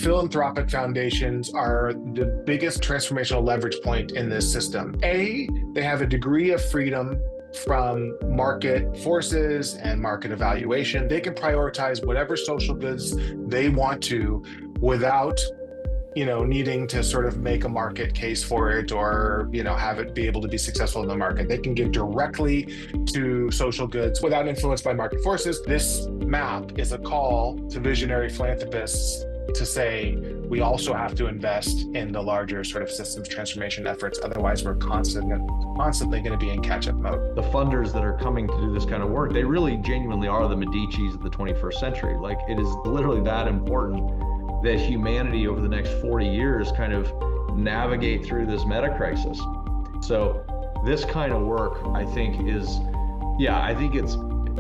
philanthropic foundations are the biggest transformational leverage point in this system. A, they have a degree of freedom from market forces and market evaluation. They can prioritize whatever social goods they want to without needing to sort of make a market case for it or, have it be able to be successful in the market. They can give directly to social goods without influence by market forces. This map is a call to visionary philanthropists to say, we also have to invest in the larger sort of systems transformation efforts. Otherwise, we're constantly going to be in catch-up mode. The funders that are coming to do this kind of work, they really genuinely are the Medicis of the 21st century. Like, it is literally that important that humanity over the next 40 years kind of navigate through this meta crisis. So this kind of work, I think it's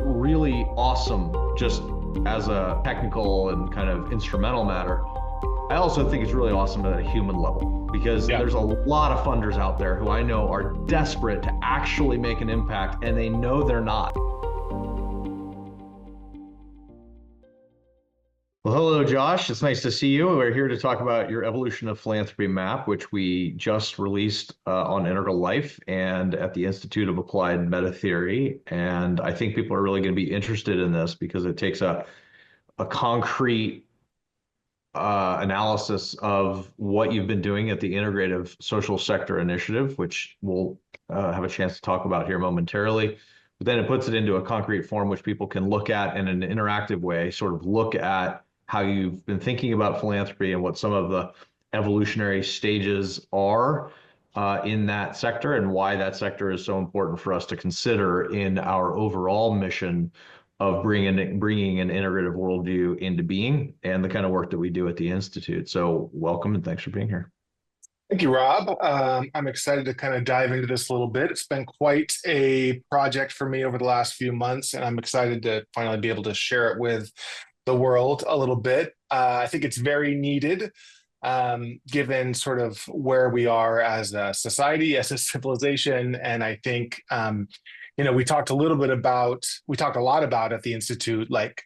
really awesome just as a technical and kind of instrumental matter. I also think it's really awesome at a human level because there's a lot of funders out there who I know are desperate to actually make an impact, and they know they're not. Well, hello, Josh. It's nice to see you. We're here to talk about your Evolution of Philanthropy map, which we just released on Integal Life and at the Institute of Applied Meta Theory. And I think people are really going to be interested in this because it takes a concrete analysis of what you've been doing at the Integrative Social Sector Initiative, which we'll have a chance to talk about here momentarily. But then it puts it into a concrete form, which people can look at in an interactive way, sort of look at how you've been thinking about philanthropy and what some of the evolutionary stages are in that sector and why that sector is so important for us to consider in our overall mission of bringing an integrative worldview into being and the kind of work that we do at the Institute. So welcome and thanks for being here. Thank you, Rob. I'm excited to kind of dive into this a little bit. It's been quite a project for me over the last few months, and I'm excited to finally be able to share it with the world a little bit. I think it's very needed, given sort of where we are as a society, as a civilization. And I think, we talked a lot about at the Institute, like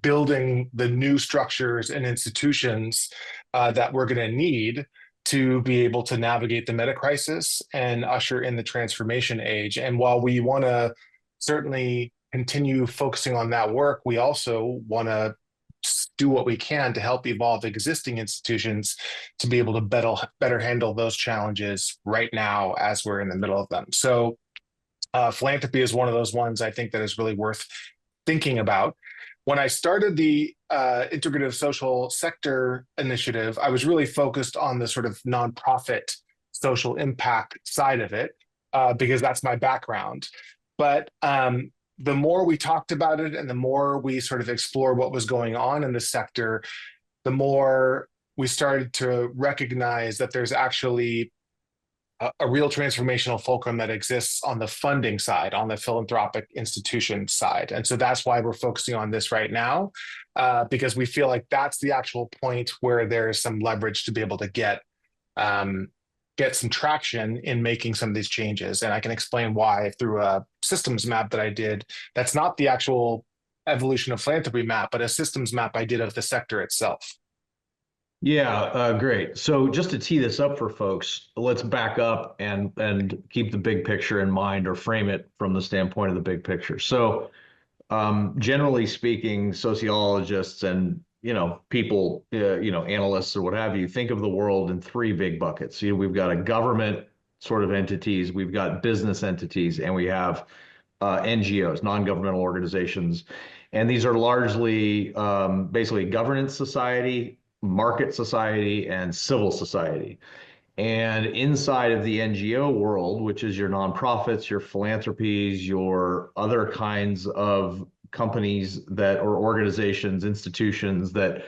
building the new structures and institutions that we're going to need to be able to navigate the meta crisis and usher in the transformation age. And while we want to certainly continue focusing on that work, we also want to do what we can to help evolve existing institutions to be able to better handle those challenges right now as we're in the middle of them. So philanthropy is one of those ones I think that is really worth thinking about. When I started the Integrative Social Sector Initiative, I was really focused on the sort of nonprofit social impact side of it because that's my background. But the more we talked about it and the more we sort of explored what was going on in the sector, the more we started to recognize that there's actually a real transformational fulcrum that exists on the funding side, on the philanthropic institution side. And so that's why we're focusing on this right now, because we feel like that's the actual point where there's some leverage to be able to get some traction in making some of these changes. And I can explain why through a systems map that I did. That's not the actual Evolution of Philanthropy map, but a systems map I did of the sector itself. Yeah, great. So just to tee this up for folks, let's back up and keep the big picture in mind or frame it from the standpoint of the big picture. So generally speaking, sociologists and people, analysts or what have you, think of the world in three big buckets. We've got a government sort of entities, we've got business entities, and we have NGOs, non-governmental organizations. And these are largely basically governance society, market society, and civil society. And inside of the NGO world, which is your nonprofits, your philanthropies, your other kinds of companies that or organizations, institutions that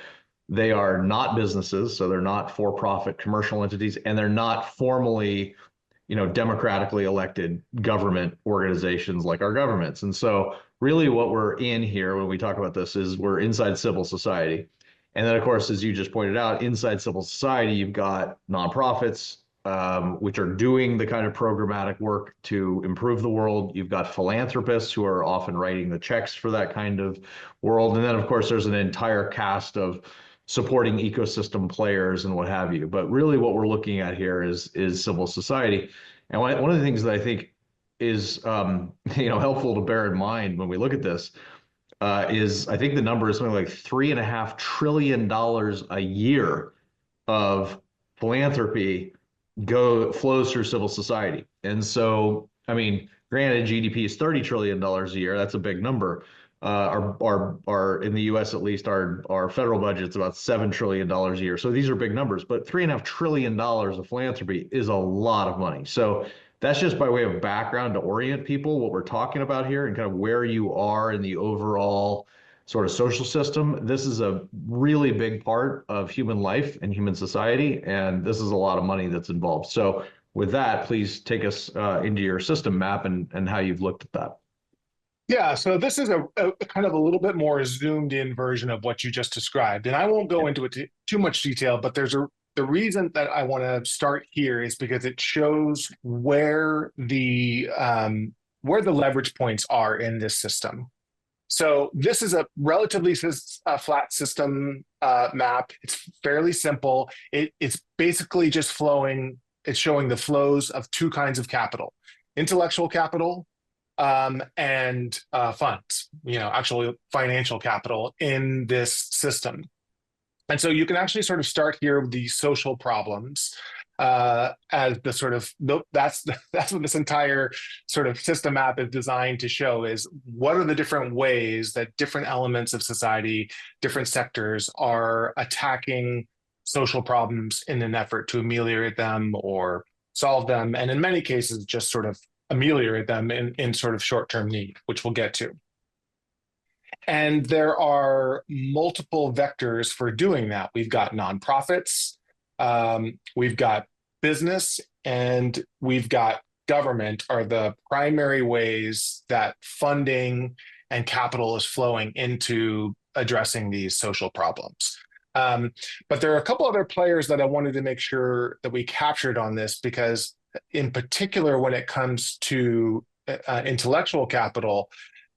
they are not businesses, so they're not for-profit commercial entities, and they're not formally, democratically elected government organizations like our governments. And so really what we're in here when we talk about this is we're inside civil society. And then, of course, as you just pointed out, inside civil society, you've got nonprofits, which are doing the kind of programmatic work to improve the world. You've got philanthropists who are often writing the checks for that kind of world. And then, of course, there's an entire cast of supporting ecosystem players and what have you. But really what we're looking at here is civil society. And one of the things that I think is helpful to bear in mind when we look at this is I think the number is something like $3.5 trillion a year of philanthropy flows through civil society. And so, I mean, granted, GDP is $30 trillion a year. That's a big number. Our in the US at least, our federal budget's about $7 trillion a year. So these are big numbers, but $3.5 trillion of philanthropy is a lot of money. So that's just by way of background to orient people what we're talking about here and kind of where you are in the overall sort of social system. This is a really big part of human life and human society, and this is a lot of money that's involved. So with that, please take us into your system map and how you've looked at that. Yeah, so this is a kind of a little bit more zoomed in version of what you just described. And I won't go into it too much detail, but the reason that I want to start here is because it shows where the leverage points are in this system. So this is a relatively flat system map. It's fairly simple. It's basically just flowing. It's showing the flows of two kinds of capital: intellectual capital and funds. Actually financial capital in this system. And so you can actually sort of start here with the social problems as the sort of that's what this entire sort of system map is designed to show, is what are the different ways that different elements of society, different sectors are attacking social problems in an effort to ameliorate them or solve them, and in many cases just sort of ameliorate them in sort of short-term need, which we'll get to. And there are multiple vectors for doing that. We've got nonprofits, we've got business, and we've got government are the primary ways that funding and capital is flowing into addressing these social problems. But there are a couple other players that I wanted to make sure that we captured on this, because in particular, when it comes to intellectual capital,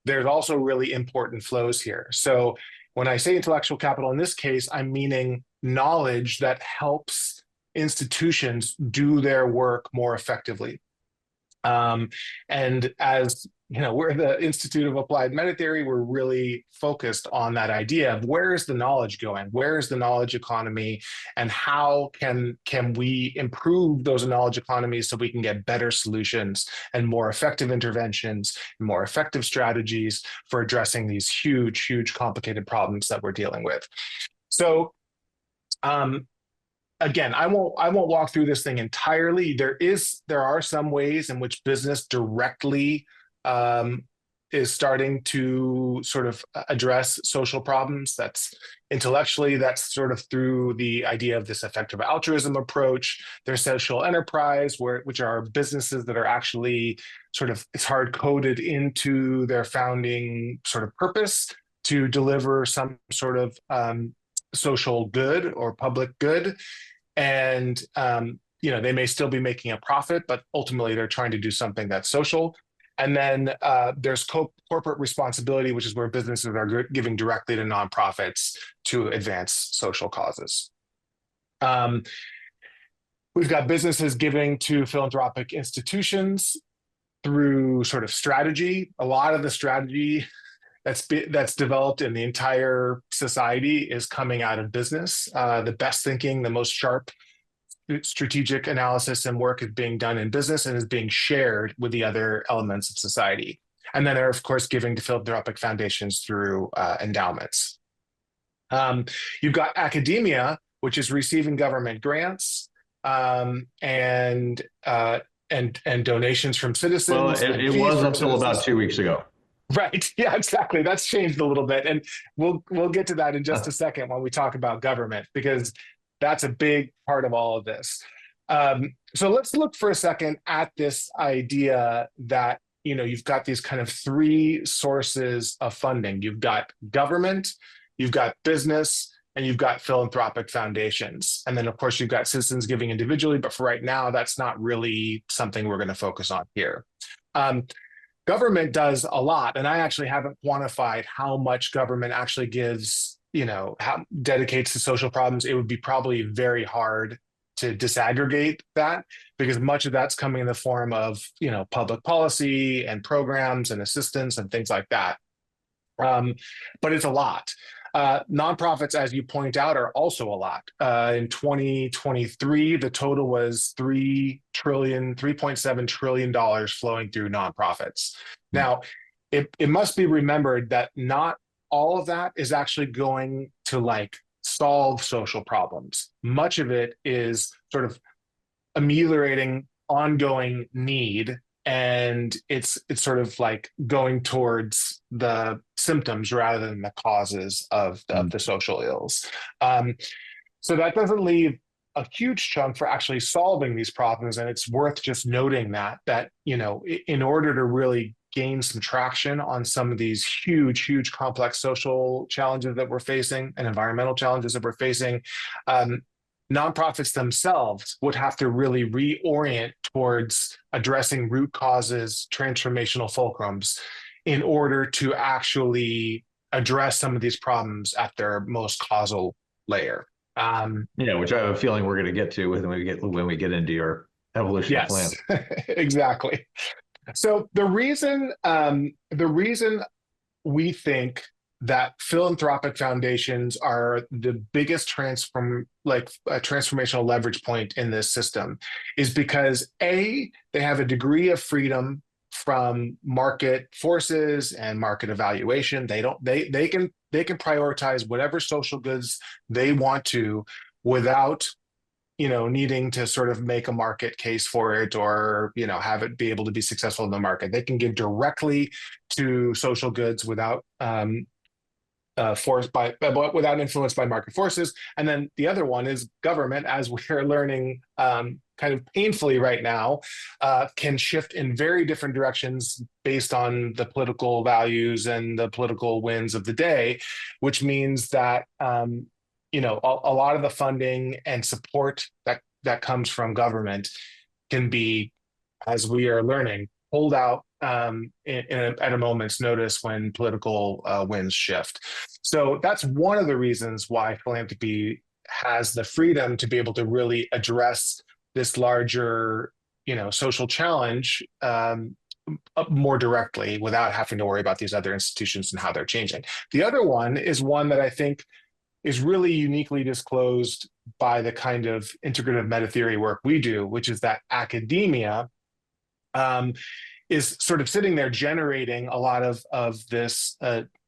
there's also really important flows here. So when I say intellectual capital in this case, I'm meaning knowledge that helps institutions do their work more effectively. And as you know, we're the Institute of Applied Meta Theory. We're really focused on that idea of where is the knowledge going? Where is the knowledge economy? And how can we improve those knowledge economies so we can get better solutions and more effective interventions, and more effective strategies for addressing these huge, huge, complicated problems that we're dealing with. So, again, I won't walk through this thing entirely. There are some ways in which business directly is starting to sort of address social problems. That's intellectually, that's sort of through the idea of this effective altruism approach. There's social enterprise, which are businesses that are actually sort of, it's hard coded into their founding sort of purpose to deliver some sort of social good or public good. And they may still be making a profit, but ultimately they're trying to do something that's social. And then there's corporate responsibility, which is where businesses are giving directly to nonprofits to advance social causes. We've got businesses giving to philanthropic institutions through sort of strategy. A lot of the strategy that's developed in the entire society is coming out of business. The best thinking, the most sharp strategic analysis and work is being done in business and is being shared with the other elements of society. And then they're, of course, giving to philanthropic foundations through endowments. You've got academia, which is receiving government grants and donations from citizens. Well, it was until about 2 weeks ago. Right. Yeah, exactly. That's changed a little bit. And we'll get to that in just a second when we talk about government, because that's a big part of all of this. So let's look for a second at this idea that, you've got these kind of three sources of funding. You've got government, you've got business, and you've got philanthropic foundations. And then, of course, you've got citizens giving individually. But for right now, that's not really something we're going to focus on here. Government does a lot, and I actually haven't quantified how much government actually gives, dedicates to social problems, it would be probably very hard to disaggregate that, because much of that's coming in the form of, public policy and programs and assistance and things like that. But it's a lot. Nonprofits, as you point out, are also a lot. In 2023, the total was $3.7 trillion flowing through nonprofits. Now, it must be remembered that not all of that is actually going to like solve social problems. Much of it is sort of ameliorating ongoing need, and it's sort of like going towards the symptoms rather than the causes of the social ills. So that doesn't leave a huge chunk for actually solving these problems, and it's worth just noting that in order to really gain some traction on some of these huge complex social challenges that we're facing and environmental challenges that we're facing, nonprofits themselves would have to really reorient towards addressing root causes, transformational fulcrums, in order to actually address some of these problems at their most causal layer. Which I have a feeling we're going to get to when we get into your evolution plan. Yes, exactly. So the reason we think that philanthropic foundations are the biggest transformational leverage point in this system is because they have a degree of freedom from market forces and market evaluation. They can prioritize whatever social goods they want to without needing to sort of make a market case for it, or have it be able to be successful in the market. They can give directly to social goods without without influence by market forces. And then the other one is government, as we're learning kind of painfully right now, can shift in very different directions based on the political values and the political winds of the day, which means that a lot of the funding and support that comes from government can be, as we are learning, pulled out at a moment's notice when political winds shift. So that's one of the reasons why philanthropy has the freedom to be able to really address this larger, social challenge more directly without having to worry about these other institutions and how they're changing. The other one is one that I think is really uniquely disclosed by the kind of integrative meta theory work we do, which is that academia is sort of sitting there generating a lot of this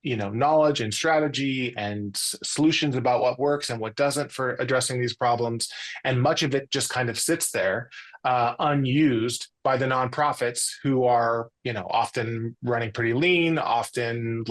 knowledge and strategy and solutions about what works and what doesn't for addressing these problems, and much of it just kind of sits there unused by the nonprofits, who are often running pretty lean, often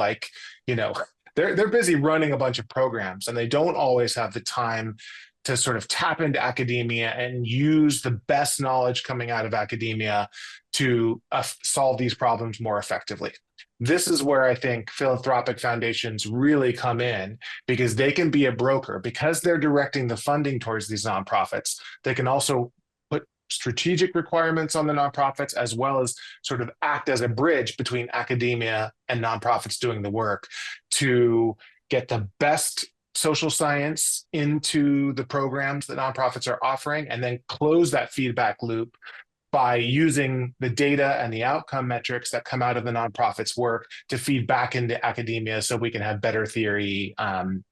they're busy running a bunch of programs, and they don't always have the time to sort of tap into academia and use the best knowledge coming out of academia to solve these problems more effectively. This is where I think philanthropic foundations really come in, because they can be a broker. Because they're directing the funding towards these nonprofits, they can also put strategic requirements on the nonprofits, as well as sort of act as a bridge between academia and nonprofits doing the work to get the best social science into the programs that nonprofits are offering, and then close that feedback loop by using the data and the outcome metrics that come out of the nonprofits' work to feed back into academia, so we can have better theory. And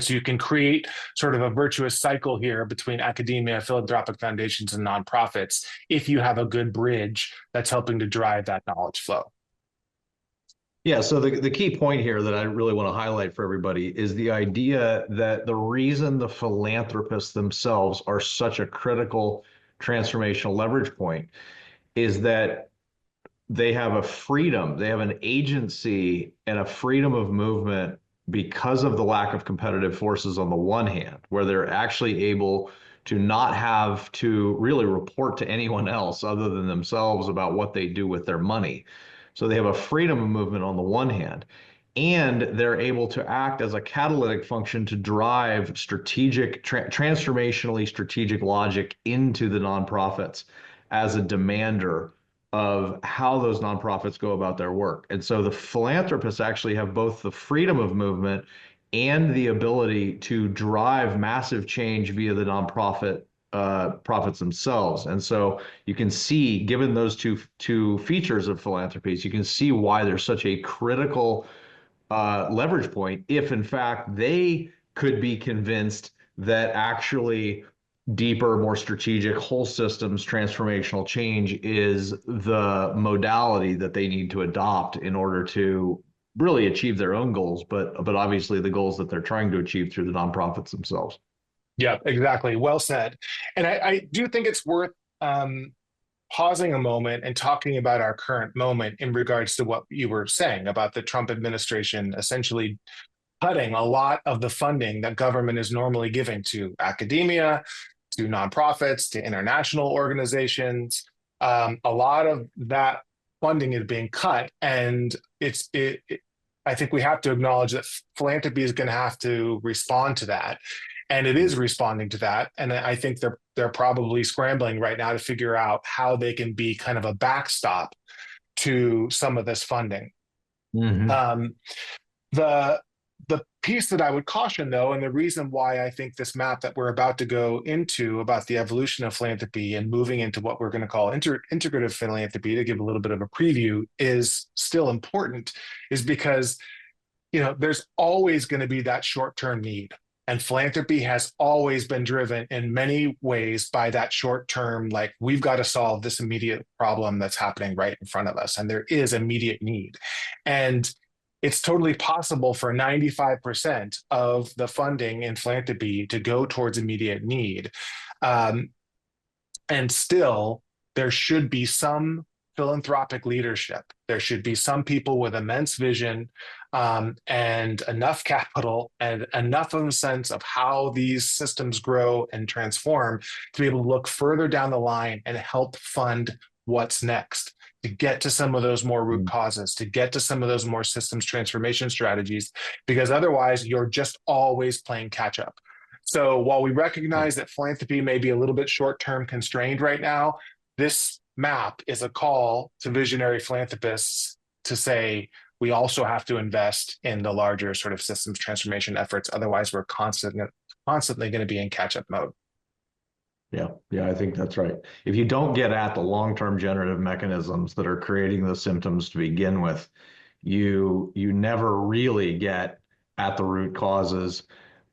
so you can create sort of a virtuous cycle here between academia, philanthropic foundations, and nonprofits if you have a good bridge that's helping to drive that knowledge flow. Yeah, so the key point here that I really want to highlight for everybody is the idea that the reason the philanthropists themselves are such a critical transformational leverage point is that they have a freedom, they have an agency and a freedom of movement because of the lack of competitive forces on the one hand, where they're actually able to not have to really report to anyone else other than themselves about what they do with their money. So they have a freedom of movement on the one hand, and they're able to act as a catalytic function to drive strategic, transformationally strategic logic into the nonprofits as a demander of how those nonprofits go about their work. And so the philanthropists actually have both the freedom of movement and the ability to drive massive change via the nonprofit profits themselves. And so you can see, given those two features of philanthropies, you can see why there's such a critical leverage point if, in fact, they could be convinced that actually deeper, more strategic, whole systems transformational change is the modality that they need to adopt in order to really achieve their own goals, but obviously the goals that they're trying to achieve through the nonprofits themselves. Yeah, exactly. Well said. And I do think it's worth pausing a moment and talking about our current moment in regards to what you were saying about the Trump administration essentially cutting a lot of the funding that government is normally giving to academia, to nonprofits, to international organizations. A lot of that funding is being cut, and I think we have to acknowledge that philanthropy is going to have to respond to that, and it is responding to that. And I think they're probably scrambling right now to figure out how they can be kind of a backstop to some of this funding. Mm-hmm. Um, the the piece that I would caution, though, and the reason why I think this map that we're about to go into about the evolution of philanthropy and moving into what we're going to call integrative philanthropy, to give a little bit of a preview, is still important, is because there's always going to be that short-term need. And philanthropy has always been driven in many ways by that short term, like we've got to solve this immediate problem that's happening right in front of us. And there is immediate need. And it's totally possible for 95% of the funding in philanthropy to go towards immediate need. Um, and still, there should be some philanthropic leadership. There should be some people with immense vision and enough capital and enough of a sense of how these systems grow and transform to be able to look further down the line and help fund what's next, to get to some of those more root causes, to get to some of those more systems transformation strategies, because otherwise you're just always playing catch up. So while we recognize that philanthropy may be a little bit short-term constrained right now, this map is a call to visionary philanthropists to say, we also have to invest in the larger sort of systems transformation efforts. Otherwise, we're constantly going to be in catch-up mode. Yeah, I think that's right. If you don't get at the long-term generative mechanisms that are creating those symptoms to begin with, you never really get at the root causes.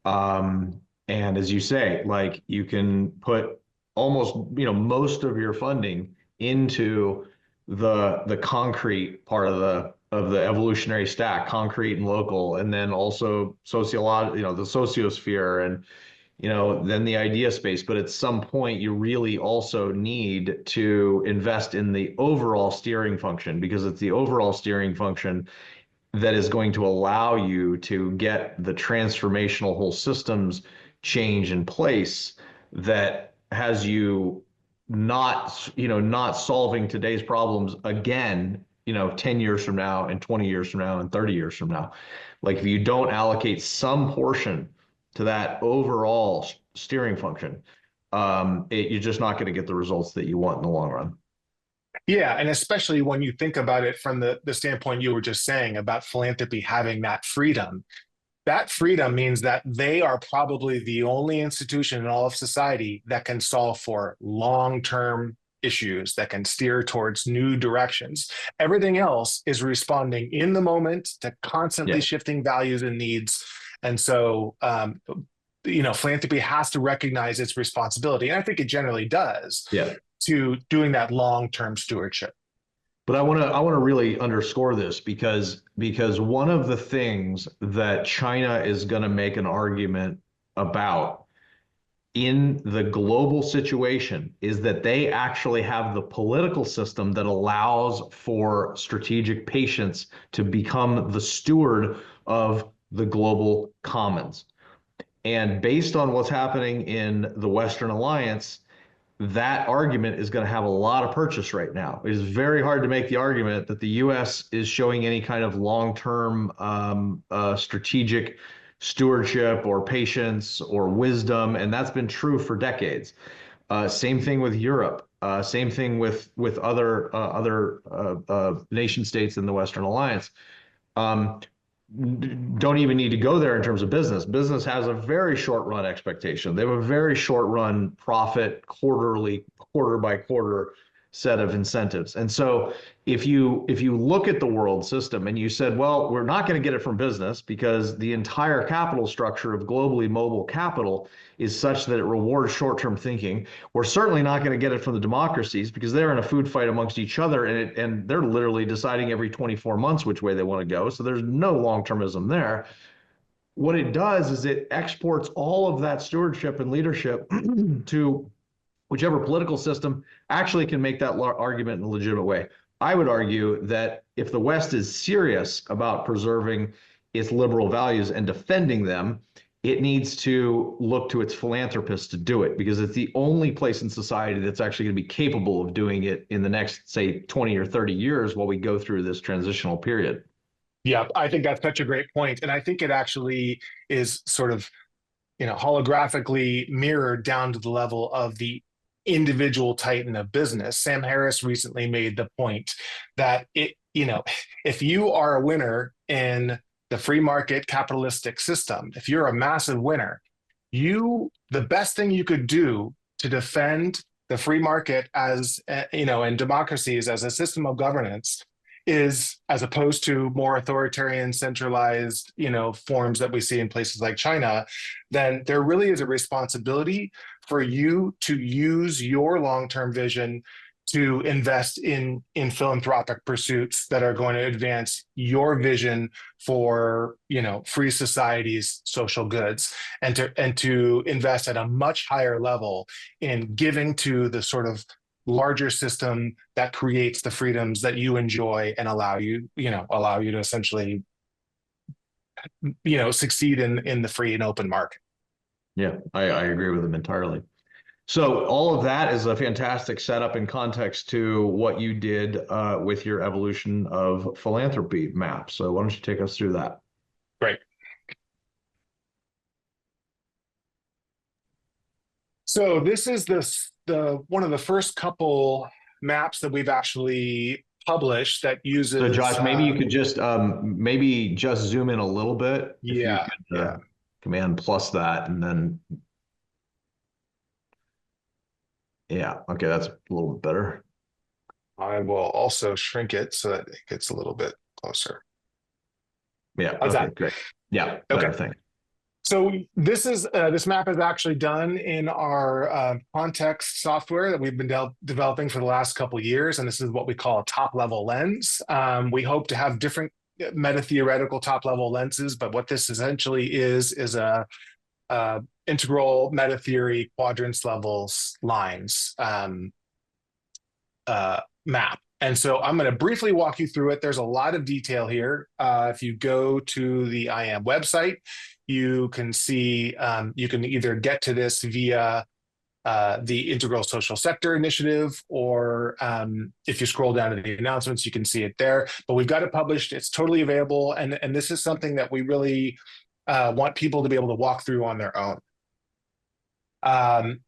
And as you say, like you can put almost, most of your funding into the concrete part of the evolutionary stack, concrete and local, and then also sociological, the sociosphere, and then the idea space. But at some point, you really also need to invest in the overall steering function, because it's the overall steering function that is going to allow you to get the transformational whole systems change in place that has you not solving today's problems again, 10 years from now and 20 years from now and 30 years from now. Like if you don't allocate some portion to that overall steering function, you're just not going to get the results that you want in the long run. Yeah, and especially when you think about it from the standpoint you were just saying about philanthropy having that freedom. That freedom means that they are probably the only institution in all of society that can solve for long-term issues, that can steer towards new directions. Everything else is responding in the moment to constantly shifting values and needs. And so, philanthropy has to recognize its responsibility. And I think it generally does to doing that long-term stewardship. But I want to really underscore this because one of the things that China is going to make an argument about in the global situation is that they actually have the political system that allows for strategic patience to become the steward of the global commons. And based on what's happening in the Western Alliance, that argument is going to have a lot of purchase right now. It is very hard to make the argument that the U.S. is showing any kind of long-term strategic stewardship or patience or wisdom, and that's been true for decades. Same thing with Europe. Same thing with other nation states in the Western Alliance. don't even need to go there in terms of business. Business has a very short run expectation. They have a very short run profit quarterly, quarter by quarter set of incentives. And so if you look at the world system and you said, well, we're not going to get it from business because the entire capital structure of globally mobile capital is such that it rewards short-term thinking. We're certainly not going to get it from the democracies because they're in a food fight amongst each other, and they're literally deciding every 24 months which way they want to go. So there's no long-termism there. What it does is it exports all of that stewardship and leadership to whichever political system actually can make that argument in a legitimate way. I would argue that if the West is serious about preserving its liberal values and defending them, it needs to look to its philanthropists to do it, because it's the only place in society that's actually going to be capable of doing it in the next, say, 20 or 30 years while we go through this transitional period. Yeah, I think that's such a great point. And I think it actually is sort of, holographically mirrored down to the level of the individual titan of business. Sam Harris recently made the point that if you are a winner in the free market capitalistic system, if you're a massive winner, the best thing you could do to defend the free market as, and democracies as a system of governance is, as opposed to more authoritarian, centralized, forms that we see in places like China, then there really is a responsibility for you to use your long-term vision to invest in philanthropic pursuits that are going to advance your vision for, free societies, social goods, and to invest at a much higher level in giving to the sort of larger system that creates the freedoms that you enjoy and allow you to essentially, succeed in the free and open market. Yeah, I agree with them entirely. So all of that is a fantastic setup and context to what you did with your evolution of philanthropy map. So why don't you take us through that? Great. So this is the one of the first couple maps that we've actually published that uses. So Josh, maybe you could just maybe just zoom in a little bit. Yeah. If you could, Command plus that, and then yeah, okay, that's a little bit better. I will also shrink it so that it gets a little bit closer. Yeah. How's okay, that? great. Yeah. Okay. Thing. So this map is actually done in our context software that we've been developing for the last couple of years, and this is what we call a top-level lens. We hope to have different meta-theoretical top-level lenses, but what this essentially is a integral meta-theory quadrants levels lines map. And so I'm going to briefly walk you through it. There's a lot of detail here. If you go to the IAM website, you can see, you can either get to this via the Integral Social Sector Initiative, or if you scroll down to the announcements, you can see it there. But we've got it published. It's totally available. And this is something that we really want people to be able to walk through on their own.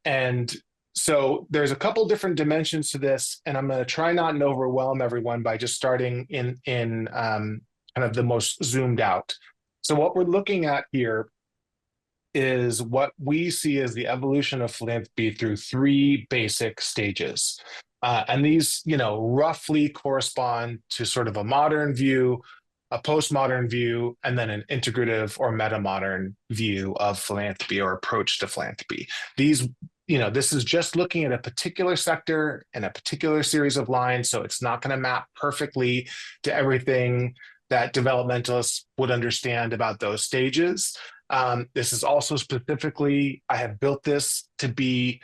And so there's a couple different dimensions to this, and I'm going to try not and overwhelm everyone by just starting in kind of the most zoomed out. So what we're looking at here is what we see as the evolution of philanthropy through three basic stages. And these, roughly correspond to sort of a modern view, a postmodern view, and then an integrative or meta-modern view of philanthropy or approach to philanthropy. These, this is just looking at a particular sector and a particular series of lines, so it's not going to map perfectly to everything that developmentalists would understand about those stages. This is also specifically, I have built this to be,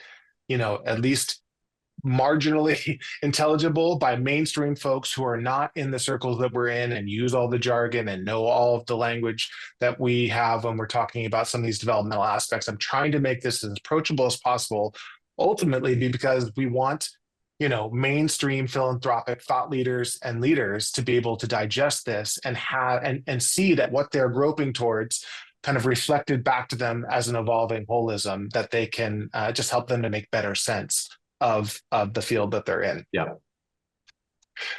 at least marginally intelligible by mainstream folks who are not in the circles that we're in and use all the jargon and know all of the language that we have when we're talking about some of these developmental aspects. I'm trying to make this as approachable as possible, ultimately because we want, mainstream philanthropic thought leaders and leaders to be able to digest this and and see that what they're groping towards kind of reflected back to them as an evolving holism that they can just help them to make better sense of the field that they're in. Yeah.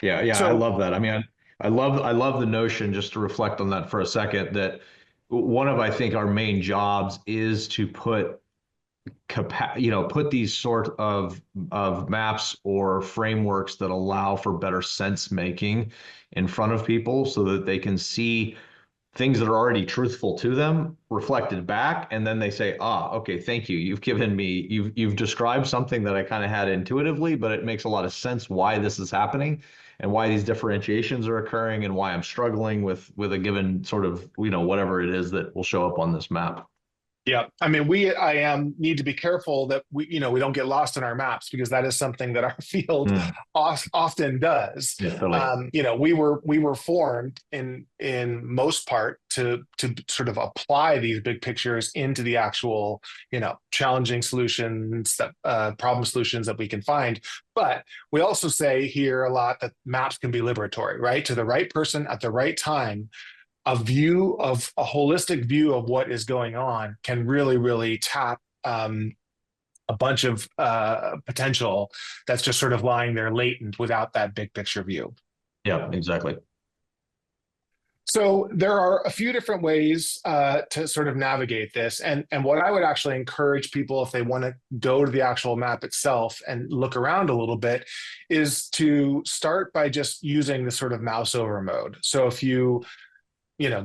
So, I love that. I mean, I love the notion, just to reflect on that for a second, that one of, I think, our main jobs is to put these sort of maps or frameworks that allow for better sense making in front of people so that they can see things that are already truthful to them reflected back, and then they say, okay, thank you, you've described something that I kind of had intuitively, but it makes a lot of sense why this is happening and why these differentiations are occurring and why I'm struggling with a given sort of, whatever it is that will show up on this map. Yeah, I mean, we at IAM need to be careful that we don't get lost in our maps, because that is something that our field Mm. often does. Yeah, totally. We were formed in most part to sort of apply these big pictures into the actual challenging solutions, that problem solutions that we can find. But we also say here a lot that maps can be liberatory, right? To the right person at the right time, a holistic view of what is going on can really, really tap a bunch of potential that's just sort of lying there latent without that big picture view. Yeah, exactly. So there are a few different ways to sort of navigate this. And what I would actually encourage people, if they want to go to the actual map itself and look around a little bit, is to start by just using the sort of mouse over mode. So if you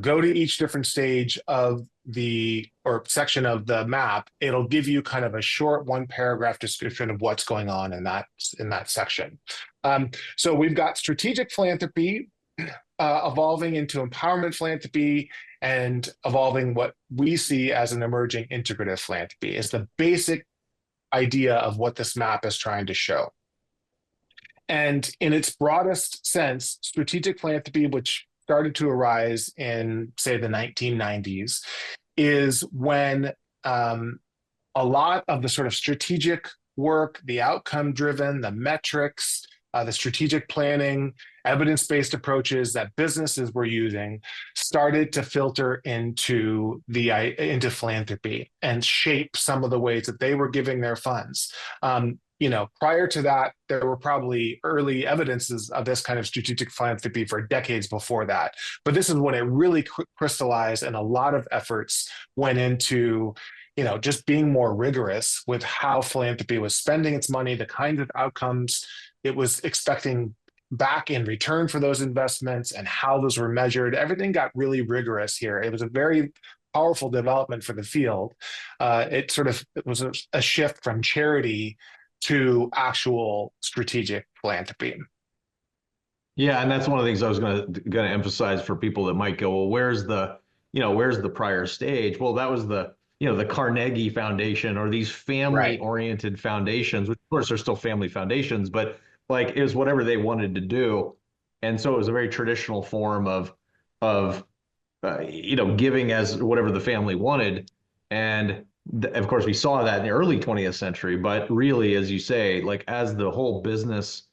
go to each different stage of or section of the map, it'll give you kind of a short 1 paragraph description of what's going on in that section. So we've got strategic philanthropy evolving into empowerment philanthropy and evolving what we see as an emerging integrative philanthropy is the basic idea of what this map is trying to show. And in its broadest sense, strategic philanthropy, which started to arise in, say, the 1990s, is when a lot of the sort of strategic work, the outcome-driven, the metrics, the strategic planning, evidence-based approaches that businesses were using started to filter into philanthropy and shape some of the ways that they were giving their funds. Prior to that, there were probably early evidences of this kind of strategic philanthropy for decades before that. But this is when it really crystallized, and a lot of efforts went into, just being more rigorous with how philanthropy was spending its money, the kinds of outcomes it was expecting back in return for those investments, and how those were measured. Everything got really rigorous here. It was a very powerful development for the field. It was a shift from charity to actual strategic philanthropy. Yeah, and that's one of the things I was going to emphasize for people that might go, well, where's the prior stage? Well, that was the Carnegie Foundation, or these family-oriented foundations, which of course are still family foundations, but like it was whatever they wanted to do. And so it was a very traditional form of giving as whatever the family wanted. And of course, we saw that in the early 20th century, but really, as you say, like as the whole business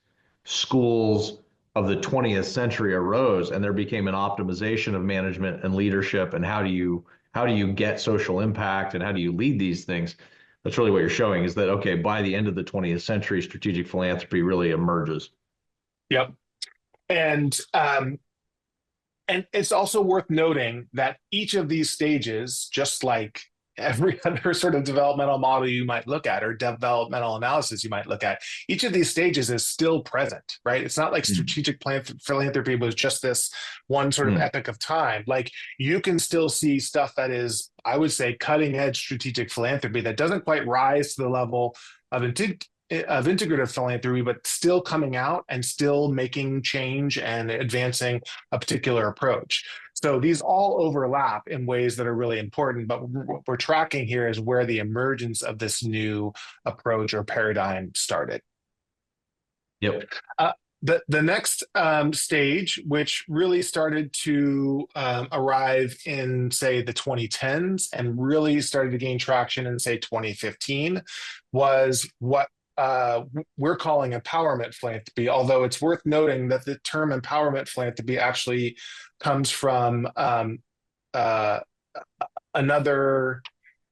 schools of the 20th century arose, and there became an optimization of management and leadership, and how do you get social impact, and how do you lead these things? That's really what you're showing, is that, okay, by the end of the 20th century, strategic philanthropy really emerges. Yep. And it's also worth noting that each of these stages, just like every other sort of developmental model you might look at, or developmental analysis you might look at, each of these stages is still present, right? It's not like strategic philanthropy was just this one sort of epoch of time. Like, you can still see stuff that is, I would say, cutting edge strategic philanthropy that doesn't quite rise to the level of integrative philanthropy, but still coming out and still making change and advancing a particular approach. So these all overlap in ways that are really important, but what we're tracking here is where the emergence of this new approach or paradigm started. Yep. The next stage, which really started to arrive in, say, the 2010s and really started to gain traction in, say, 2015, was what we're calling empowerment philanthropy, although it's worth noting that the term empowerment philanthropy actually comes from another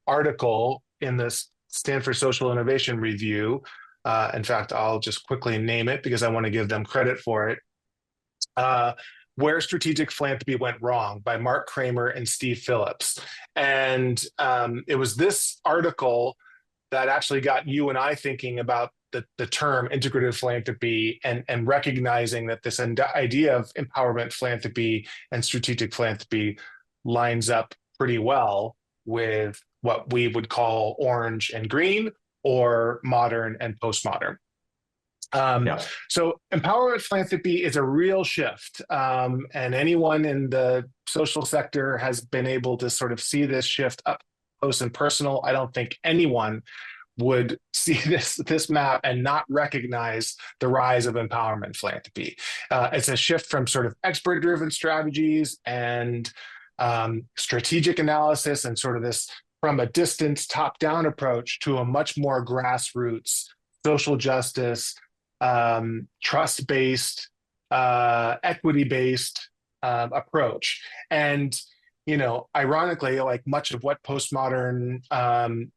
article in this Stanford Social Innovation Review. In fact, I'll just quickly name it because I want to give them credit for it. Where Strategic Philanthropy Went Wrong by Mark Kramer and Steve Phillips. And it was this article that actually got you and I thinking about the term integrative philanthropy and recognizing that this idea of empowerment philanthropy and strategic philanthropy lines up pretty well with what we would call orange and green or modern and postmodern. Yeah. So empowerment philanthropy is a real shift. And anyone in the social sector has been able to sort of see this shift up close and personal. I don't think anyone would see this map and not recognize the rise of empowerment philanthropy. It's a shift from sort of expert-driven strategies and strategic analysis and sort of this from a distance top-down approach to a much more grassroots social justice, trust-based, equity-based approach. And ironically, like much of what postmodern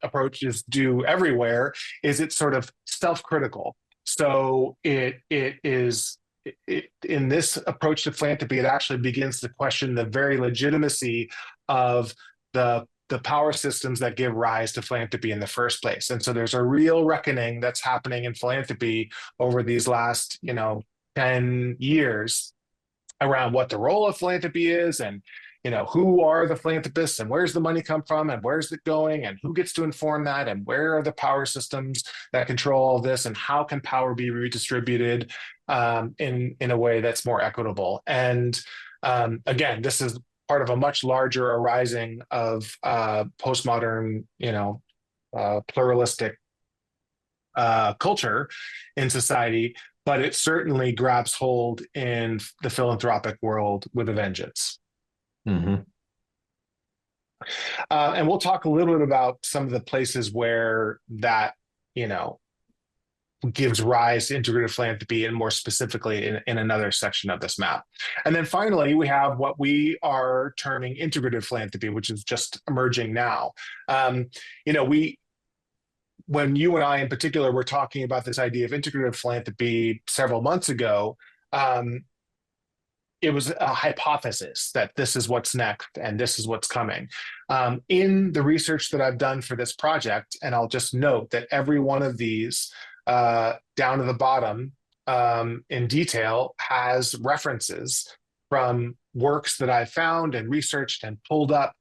approaches do everywhere, is it's sort of self-critical. So it is in this approach to philanthropy, it actually begins to question the very legitimacy of the power systems that give rise to philanthropy in the first place. And so there's a real reckoning that's happening in philanthropy over these last 10 years around what the role of philanthropy is, and who are the philanthropists, and where's the money come from, and where's it going, and who gets to inform that, and where are the power systems that control all this, and how can power be redistributed in a way that's more equitable. And again, this is part of a much larger arising of postmodern, pluralistic culture in society, but it certainly grabs hold in the philanthropic world with a vengeance. Mm-hmm. And we'll talk a little bit about some of the places where that, gives rise to integrative philanthropy, and more specifically in another section of this map. And then finally, we have what we are terming integrative philanthropy, which is just emerging now. When you and I in particular were talking about this idea of integrative philanthropy several months ago, it was a hypothesis that this is what's next and this is what's coming. In the research that I've done for this project, and I'll just note that every one of these down to the bottom in detail has references from works that I've found and researched and pulled up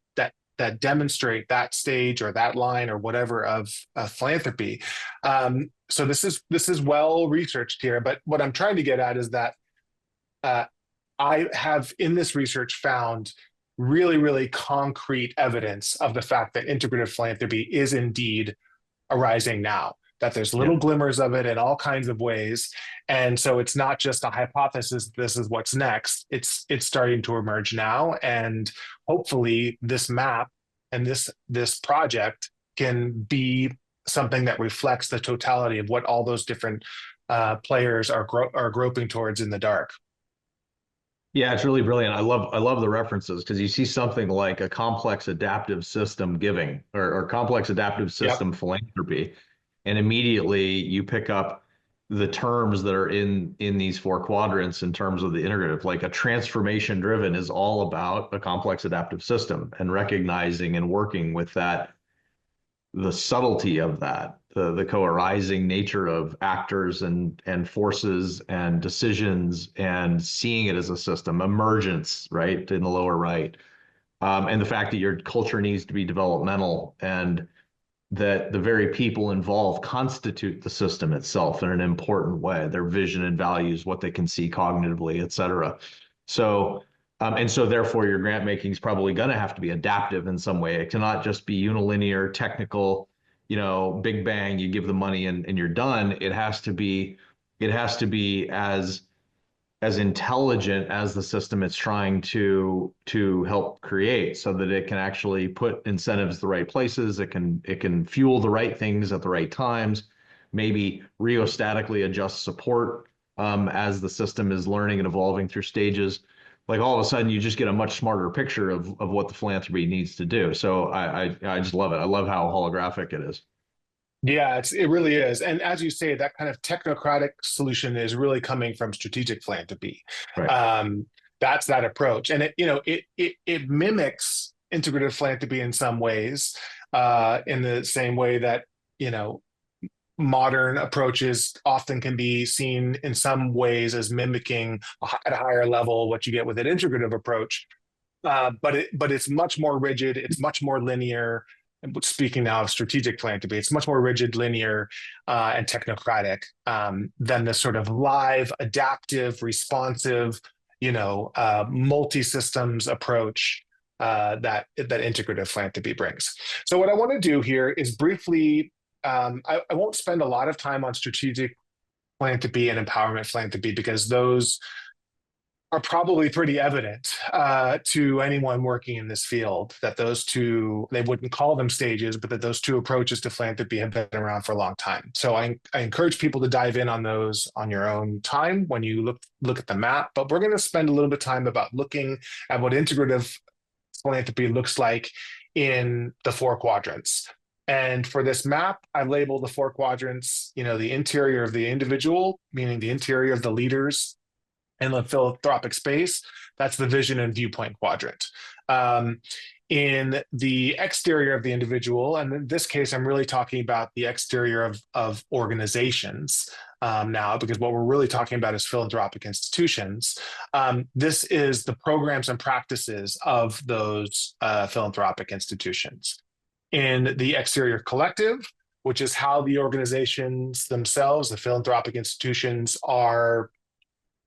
that demonstrate that stage or that line or whatever of philanthropy. So this is well researched here, but what I'm trying to get at is that I have in this research found really, really concrete evidence of the fact that integrative philanthropy is indeed arising now, that there's little glimmers of it in all kinds of ways. And so it's not just a hypothesis, this is what's next. It's starting to emerge now. And hopefully this map and this project can be something that reflects the totality of what all those different players are groping towards in the dark. Yeah, it's really brilliant. I love the references, because you see something like a complex adaptive system giving or complex adaptive system philanthropy, and immediately you pick up the terms that are in these four quadrants in terms of the integrative. Like a transformation driven is all about a complex adaptive system and recognizing and working with that, the subtlety of that, the co-arising nature of actors and forces and decisions, and seeing it as a system, emergence, right, in the lower right, and the fact that your culture needs to be developmental, and that the very people involved constitute the system itself in an important way, their vision and values, what they can see cognitively, et cetera. So, and so therefore your grant making is probably going to have to be adaptive in some way. It cannot just be unilinear, technical, big bang, you give the money and you're done. It has to be as intelligent as the system it's trying to help create, so that it can actually put incentives the right places. It can fuel the right things at the right times, maybe rheostatically adjust support as the system is learning and evolving through stages. Like all of a sudden you just get a much smarter picture of what the philanthropy needs to do. So I just love it. I love how holographic it is. Yeah, it really is. And as you say, that kind of technocratic solution is really coming from strategic philanthropy. Right. that's that approach. And it mimics integrative philanthropy in some ways, in the same way that, you know, modern approaches often can be seen in some ways as mimicking at a higher level what you get with an integrative approach. But it's much more rigid. It's much more linear. Speaking now of strategic philanthropy, it's much more rigid, linear, and technocratic, than the sort of live, adaptive, responsive, multi-systems approach that integrative philanthropy brings. So what I want to do here is briefly, I won't spend a lot of time on strategic philanthropy and empowerment philanthropy because those are probably pretty evident to anyone working in this field, that those two, they wouldn't call them stages, but that those two approaches to philanthropy have been around for a long time. So I encourage people to dive in on those on your own time when you look at the map. But we're going to spend a little bit of time about looking at what integrative philanthropy looks like in the four quadrants. And for this map, I've labeled the four quadrants, the interior of the individual, meaning the interior of the leaders in the philanthropic space. That's the vision and viewpoint quadrant. In the exterior of the individual, and in this case, I'm really talking about the exterior of organizations now, because what we're really talking about is philanthropic institutions. This is the programs and practices of those philanthropic institutions. In the exterior collective, which is how the organizations themselves, the philanthropic institutions, are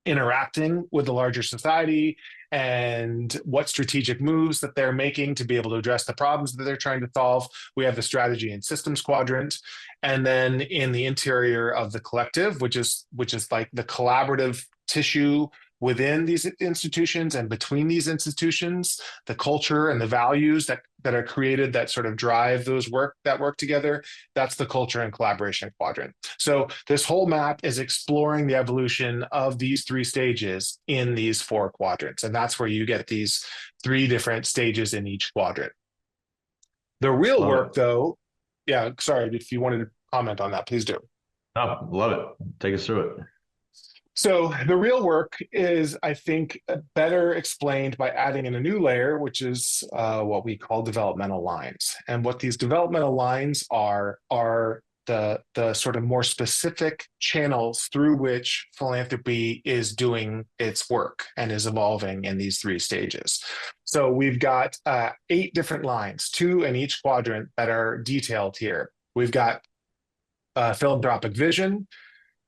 interacting with the larger society and what strategic moves that they're making to be able to address the problems that they're trying to solve. We have the strategy and systems quadrant. And then in the interior of the collective, which is like the collaborative tissue within these institutions and between these institutions, the culture and the values that are created that sort of drive those work together, that's the culture and collaboration quadrant. So this whole map is exploring the evolution of these three stages in these four quadrants. And that's where you get these three different stages in each quadrant. The real work, though, yeah, sorry, if you wanted to comment on that, please do. Oh, love it. Take us through it. So the real work is, I think, better explained by adding in a new layer, which is what we call developmental lines. And what these developmental lines are the sort of more specific channels through which philanthropy is doing its work and is evolving in these three stages. So we've got 8 different lines, 2 in each quadrant, that are detailed here. We've got philanthropic vision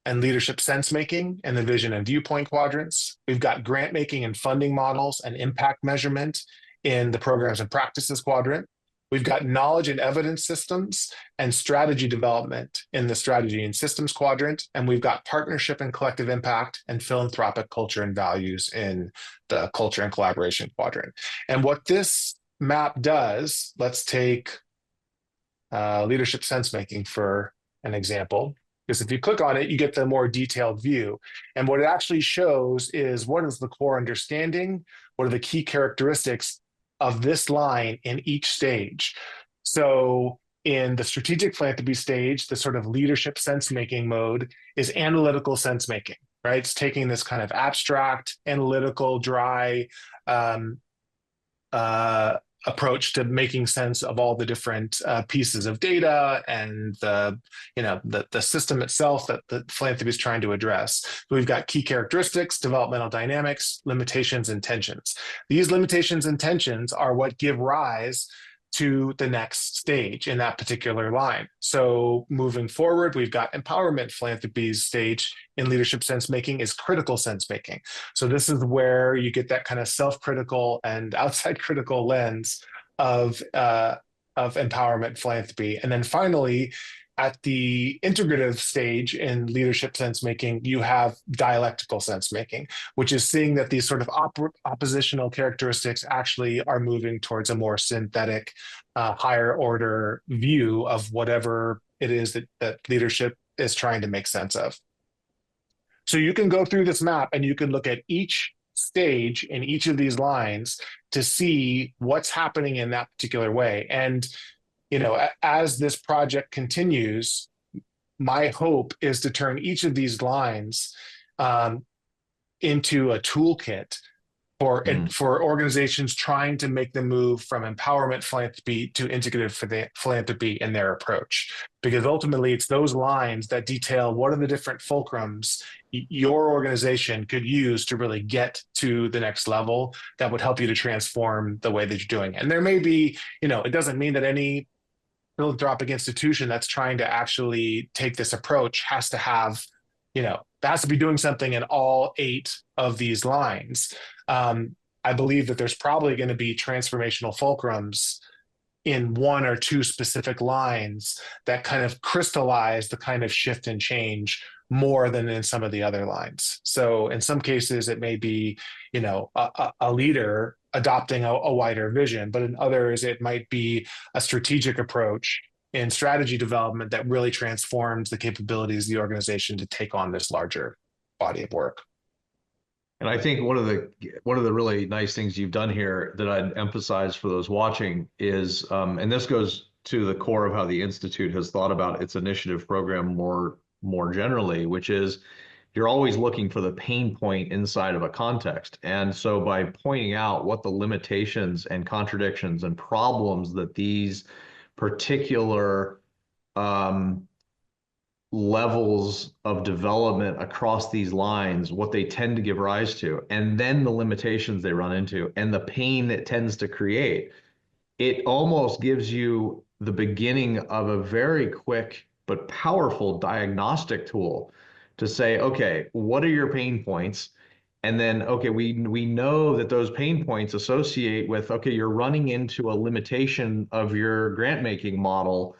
and leadership sense making in the vision and viewpoint quadrants. We've got grant making and funding models and impact measurement in the programs and practices quadrant. We've got knowledge and evidence systems and strategy development in the strategy and systems quadrant. And we've got partnership and collective impact and philanthropic culture and values in the culture and collaboration quadrant. And what this map does, let's take leadership sense making for an example. Because if you click on it, you get the more detailed view. And what it actually shows is what is the core understanding, what are the key characteristics of this line in each stage. So in the strategic philanthropy stage, the sort of leadership sense-making mode is analytical sense-making, right? It's taking this kind of abstract, analytical, dry approach to making sense of all the different pieces of data and the system itself that the philanthropy is trying to address. So we've got key characteristics, developmental dynamics, limitations, and tensions. These limitations and tensions are what give rise to the next stage in that particular line. So moving forward, we've got empowerment philanthropy's stage in leadership sense making is critical sense making. So this is where you get that kind of self-critical and outside critical lens of empowerment philanthropy. And then finally, at the integrative stage in leadership sense making, you have dialectical sense making, which is seeing that these sort of oppositional characteristics actually are moving towards a more synthetic, higher order view of whatever it is that leadership is trying to make sense of. So you can go through this map and you can look at each stage in each of these lines to see what's happening in that particular way. And as this project continues, my hope is to turn each of these lines into a toolkit Mm. for organizations trying to make the move from empowerment philanthropy to integrative philanthropy in their approach. Because ultimately, it's those lines that detail what are the different fulcrums your organization could use to really get to the next level that would help you to transform the way that you're doing it. And there may be, it doesn't mean that any philanthropic institution that's trying to actually take this approach has to have, has to be doing something in all 8 of these lines. I believe that there's probably going to be transformational fulcrums in 1 or 2 specific lines that kind of crystallize the kind of shift and change more than in some of the other lines. So in some cases, it may be, a leader adopting a wider vision, but in others, it might be a strategic approach in strategy development that really transforms the capabilities of the organization to take on this larger body of work. And I think one of the really nice things you've done here that I'd emphasize for those watching is, and this goes to the core of how the Institute has thought about its initiative program more generally, which is you're always looking for the pain point inside of a context. And so by pointing out what the limitations and contradictions and problems that these particular levels of development across these lines, what they tend to give rise to, and then the limitations they run into, and the pain it tends to create, it almost gives you the beginning of a very quick but powerful diagnostic tool to say, okay, what are your pain points? And then, okay, we know that those pain points associate with, okay, you're running into a limitation of your grant making model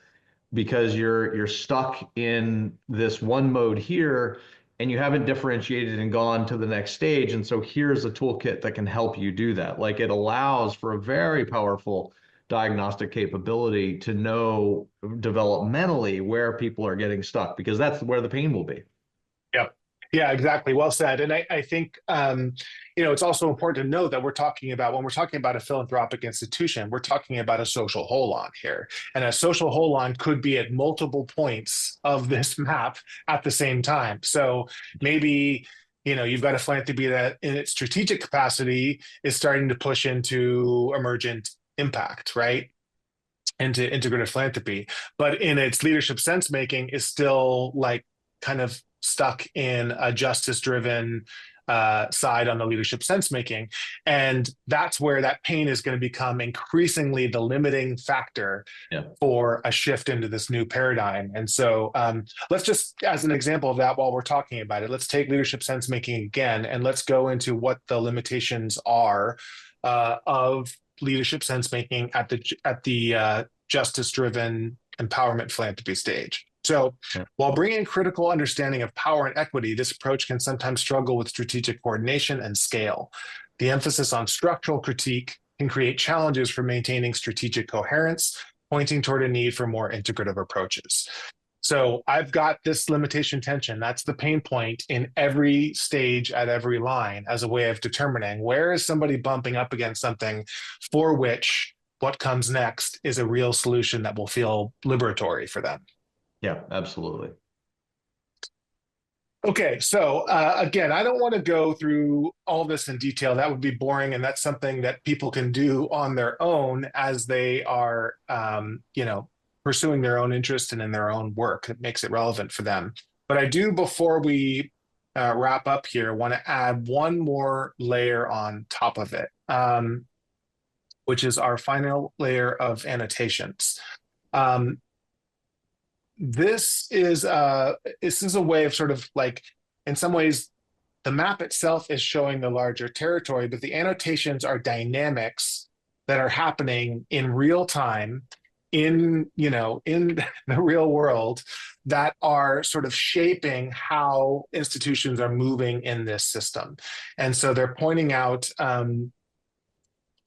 because you're stuck in this one mode here and you haven't differentiated and gone to the next stage. And so here's a toolkit that can help you do that. Like, it allows for a very powerful diagnostic capability to know developmentally where people are getting stuck, because that's where the pain will be. Yep. Yeah, exactly. Well said. And I think, it's also important to note that when we're talking about a philanthropic institution, we're talking about a social holon here. And a social holon could be at multiple points of this map at the same time. So maybe, you've got a philanthropy that in its strategic capacity is starting to push into emergent impact, right? Into integrative philanthropy, but in its leadership sense making is still like kind of stuck in a justice-driven side on the leadership sense-making. And that's where that pain is going to become increasingly the limiting factor for a shift into this new paradigm. And so let's just, as an example of that, while we're talking about it, let's take leadership sense-making again, and let's go into what the limitations are of leadership sense-making at the justice-driven empowerment philanthropy stage. So while bringing critical understanding of power and equity, this approach can sometimes struggle with strategic coordination and scale. The emphasis on structural critique can create challenges for maintaining strategic coherence, pointing toward a need for more integrative approaches. So I've got this limitation tension. That's the pain point in every stage at every line as a way of determining where is somebody bumping up against something for which what comes next is a real solution that will feel liberatory for them. Yeah, absolutely. Okay, so again, I don't want to go through all this in detail. That would be boring, and that's something that people can do on their own as they are, pursuing their own interest and in their own work. It makes it relevant for them. But I do, before we wrap up here, want to add one more layer on top of it, which is our final layer of annotations. This is a way of sort of like, in some ways, the map itself is showing the larger territory, but the annotations are dynamics that are happening in real time in the real world that are sort of shaping how institutions are moving in this system. And so they're pointing out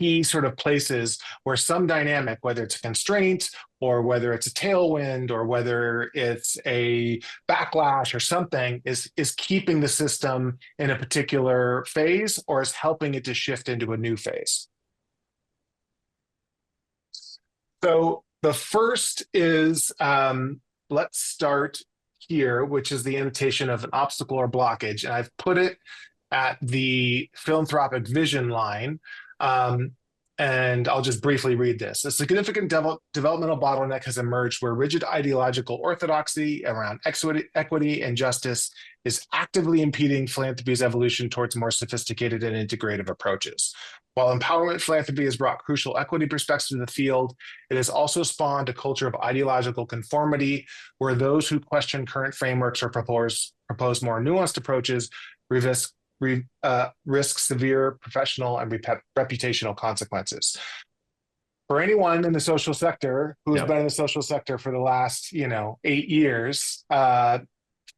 key sort of places where some dynamic, whether it's a constraint or whether it's a tailwind or whether it's a backlash or something, is keeping the system in a particular phase or is helping it to shift into a new phase. So the first is, let's start here, which is the annotation of an obstacle or blockage. And I've put it at the philanthropic vision line. Um, and I'll just briefly read this. A significant developmental bottleneck has emerged where rigid ideological orthodoxy around equity and justice is actively impeding philanthropy's evolution towards more sophisticated and integrative approaches. While empowerment philanthropy has brought crucial equity perspectives to the field, it has also spawned a culture of ideological conformity where those who question current frameworks or propose more nuanced approaches risk severe professional and reputational consequences. For anyone in the social sector who has been in the social sector for the last, 8 years,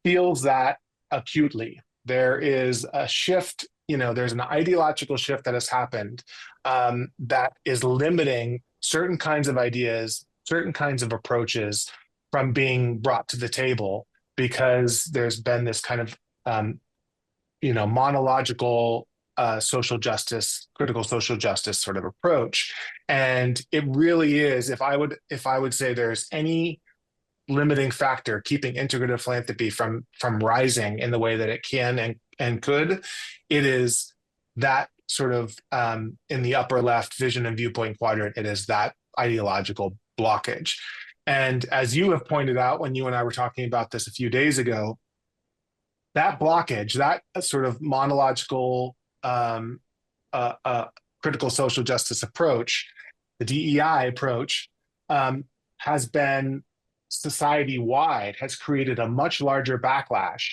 feels that acutely. There is a shift, there's an ideological shift that has happened that is limiting certain kinds of ideas, certain kinds of approaches from being brought to the table because there's been this kind of monological social justice, critical social justice sort of approach. And it really is, if I would say there's any limiting factor keeping integrative philanthropy from rising in the way that it can and could, it is that sort of in the upper left vision and viewpoint quadrant, it is that ideological blockage. And as you have pointed out when you and I were talking about this a few days ago, that blockage, that sort of monological critical social justice approach, the DEI approach, has been society-wide, has created a much larger backlash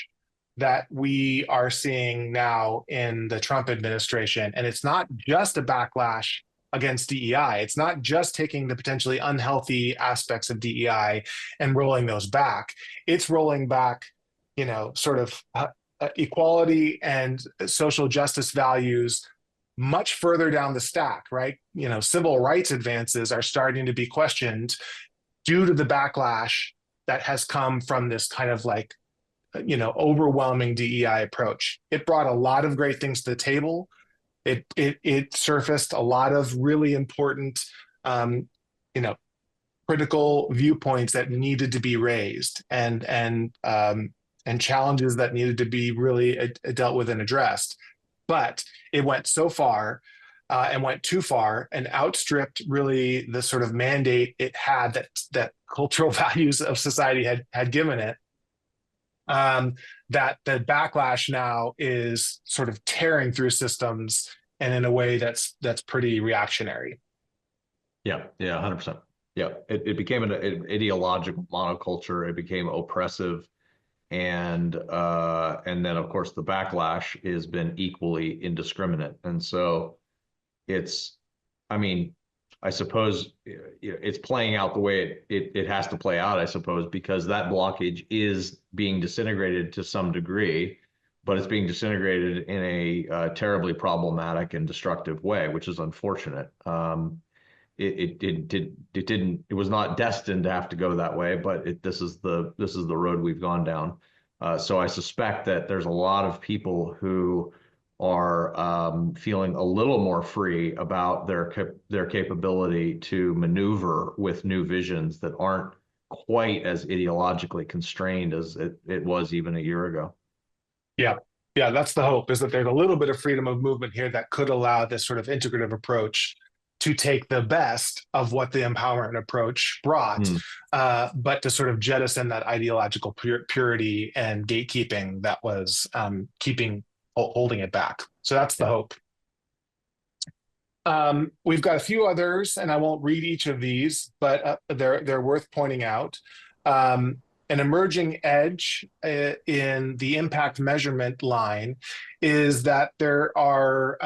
that we are seeing now in the Trump administration. And it's not just a backlash against DEI. It's not just taking the potentially unhealthy aspects of DEI and rolling those back. It's rolling back sort of equality and social justice values much further down the stack, right? Civil rights advances are starting to be questioned due to the backlash that has come from this kind of overwhelming DEI approach. It brought a lot of great things to the table. It surfaced a lot of really important, critical viewpoints that needed to be raised and challenges that needed to be really dealt with and addressed. But it went so far and went too far and outstripped really the sort of mandate it had that cultural values of society had given it, that the backlash now is sort of tearing through systems and in a way that's pretty reactionary. Yeah, 100%. Yeah, it became an ideological monoculture. It became oppressive. And then, of course, the backlash has been equally indiscriminate. And so I suppose it's playing out the way it has to play out, I suppose, because that blockage is being disintegrated to some degree, but it's being disintegrated in a terribly problematic and destructive way, which is unfortunate. It was not destined to have to go that way, but this is the road we've gone down. So I suspect that there's a lot of people who are feeling a little more free about their capability to maneuver with new visions that aren't quite as ideologically constrained as it was even a year ago. Yeah, that's the hope, is that there's a little bit of freedom of movement here that could allow this sort of integrative approach to take the best of what the empowerment approach brought, but to sort of jettison that ideological purity and gatekeeping that was holding it back. So that's the hope. We've got a few others, and I won't read each of these, but they're worth pointing out. An emerging edge in the impact measurement line is that there are,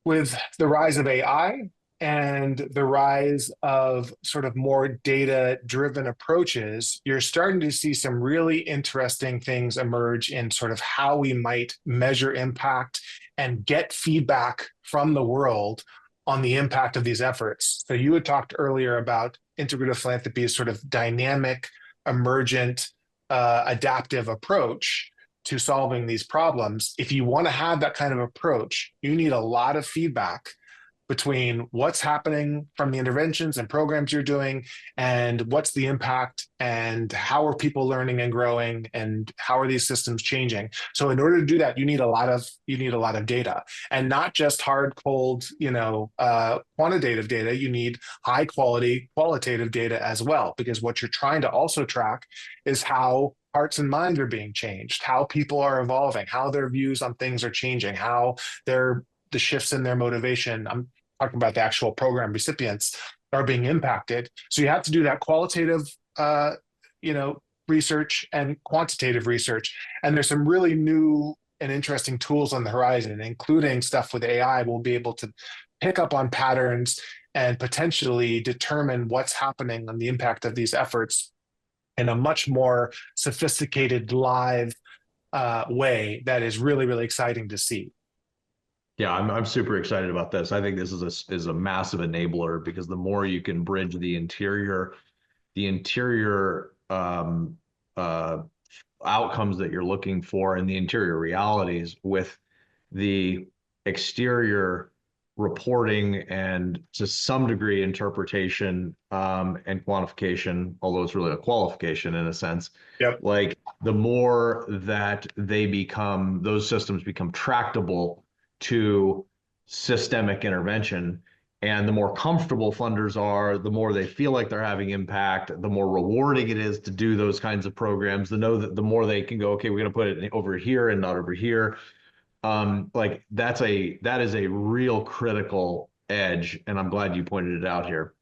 with the rise of AI and the rise of sort of more data-driven approaches, you're starting to see some really interesting things emerge in sort of how we might measure impact and get feedback from the world on the impact of these efforts. So you had talked earlier about integrative philanthropy as sort of dynamic, emergent, adaptive approach to solving these problems. If you want to have that kind of approach, you need a lot of feedback between what's happening from the interventions and programs you're doing and what's the impact and how are people learning and growing and how are these systems changing. So in order to do that, you need a lot of data, and not just hard, cold, quantitative data. You need high quality qualitative data as well, because what you're trying to also track is how hearts and minds are being changed, how people are evolving, how their views on things are changing, how the shifts in their motivation. I'm talking about the actual program recipients are being impacted. So you have to do that qualitative, research and quantitative research. And there's some really new and interesting tools on the horizon, including stuff with AI. We'll be able to pick up on patterns and potentially determine what's happening on the impact of these efforts in a much more sophisticated, live way that is really, really exciting to see. Yeah, I'm super excited about this. I think this is a massive enabler, because the more you can bridge the interior outcomes that you're looking for and the interior realities with the exterior reporting and to some degree interpretation and quantification, although it's really a qualification in a sense. Yep. Like the more that those systems become tractable to systemic intervention, and the more comfortable funders are, the more they feel like they're having impact, the more rewarding it is to do those kinds of programs, to know that the more they can go, okay, we're going to put it over here and not over here. Like that is a real critical edge, and I'm glad you pointed it out here.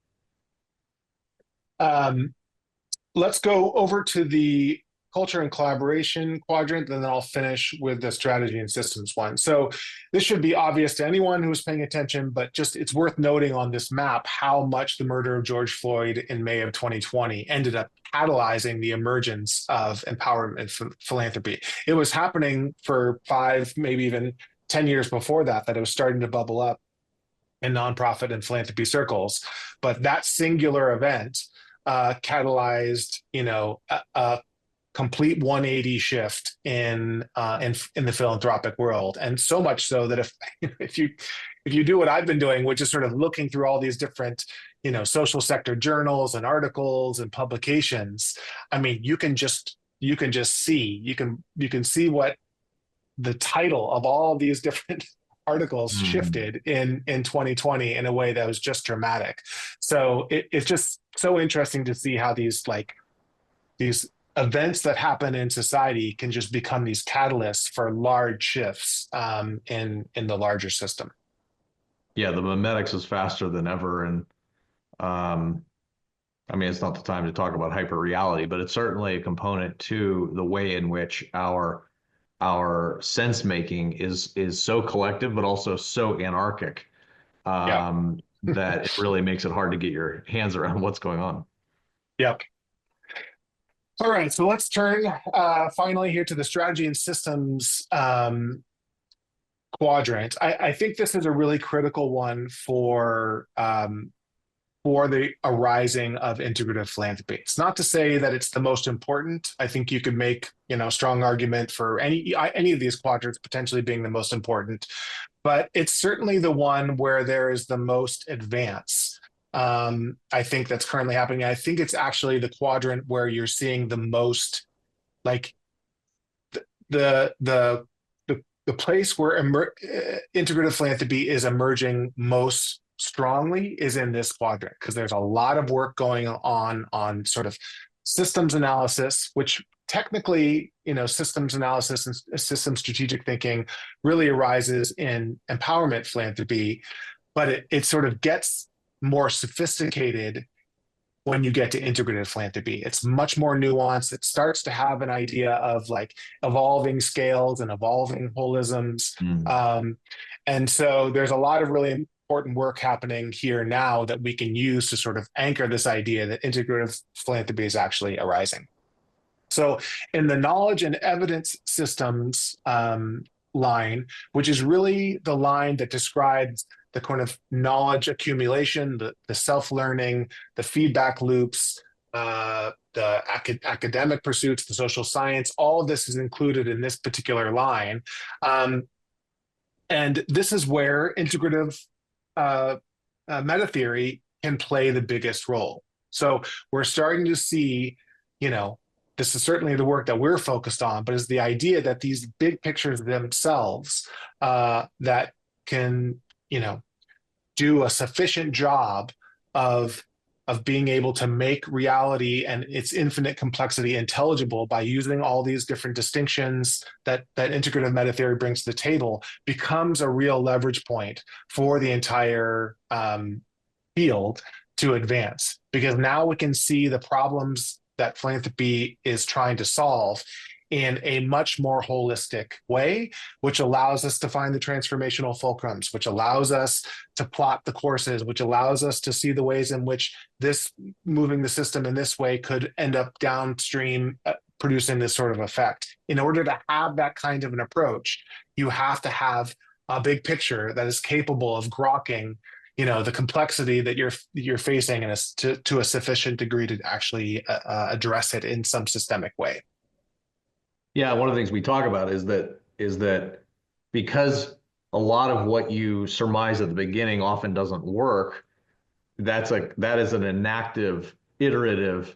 Let's go over to the culture and collaboration quadrant, and then I'll finish with the strategy and systems one. So this should be obvious to anyone who's paying attention, but just it's worth noting on this map how much the murder of George Floyd in May of 2020 ended up catalyzing the emergence of empowerment philanthropy. It was happening for 5, maybe even 10 years before that it was starting to bubble up in nonprofit and philanthropy circles. But that singular event catalyzed, a complete 180 shift in the philanthropic world, and so much so that if you do what I've been doing, which is sort of looking through all these different social sector journals and articles and publications, I mean, you can see what the title of all these different articles shifted in 2020 in a way that was just dramatic. So it's just so interesting to see how these events that happen in society can just become these catalysts for large shifts in the larger system. Yeah, the memetics is faster than ever, and I mean, it's not the time to talk about hyper reality, but it's certainly a component to the way in which our sense making is so collective, but also so anarchic, that it really makes it hard to get your hands around what's going on. Yep. All right, so let's turn finally here to the strategy and systems quadrant. I think this is a really critical one for the arising of integrative philanthropy. It's not to say that it's the most important. I think you could make a strong argument for any of these quadrants potentially being the most important, but it's certainly the one where there is the most advance. I think that's currently happening. I think it's actually the quadrant where you're seeing the most, like the place where integrative philanthropy is emerging most strongly is in this quadrant, because there's a lot of work going on sort of systems analysis, which technically, systems analysis and system strategic thinking really arises in empowerment philanthropy, but it sort of gets more sophisticated when you get to integrative philanthropy. It's much more nuanced. It starts to have an idea of like evolving scales and evolving holisms. And so there's a lot of really important work happening here now that we can use to sort of anchor this idea that integrative philanthropy is actually arising. So in the knowledge and evidence systems line, which is really the line that describes the kind of knowledge accumulation, the self-learning, the feedback loops, the academic pursuits, the social science, all of this is included in this particular line. And this is where integrative meta theory can play the biggest role. So we're starting to see, you know, this is certainly the work that we're focused on, but is the idea that these big pictures themselves that can, you know, do a sufficient job of being able to make reality and its infinite complexity intelligible by using all these different distinctions that integrative meta theory brings to the table becomes a real leverage point for the entire field to advance, because now we can see the problems that philanthropy is trying to solve in a much more holistic way, which allows us to find the transformational fulcrums, which allows us to plot the courses, which allows us to see the ways in which this moving the system in this way could end up downstream producing this sort of effect. In order to have that kind of an approach, you have to have a big picture that is capable of grokking, you know, the complexity that you're facing, and to a sufficient degree to actually address it in some systemic way. Yeah, one of the things we talk about is that because a lot of what you surmise at the beginning often doesn't work, that is an inactive, iterative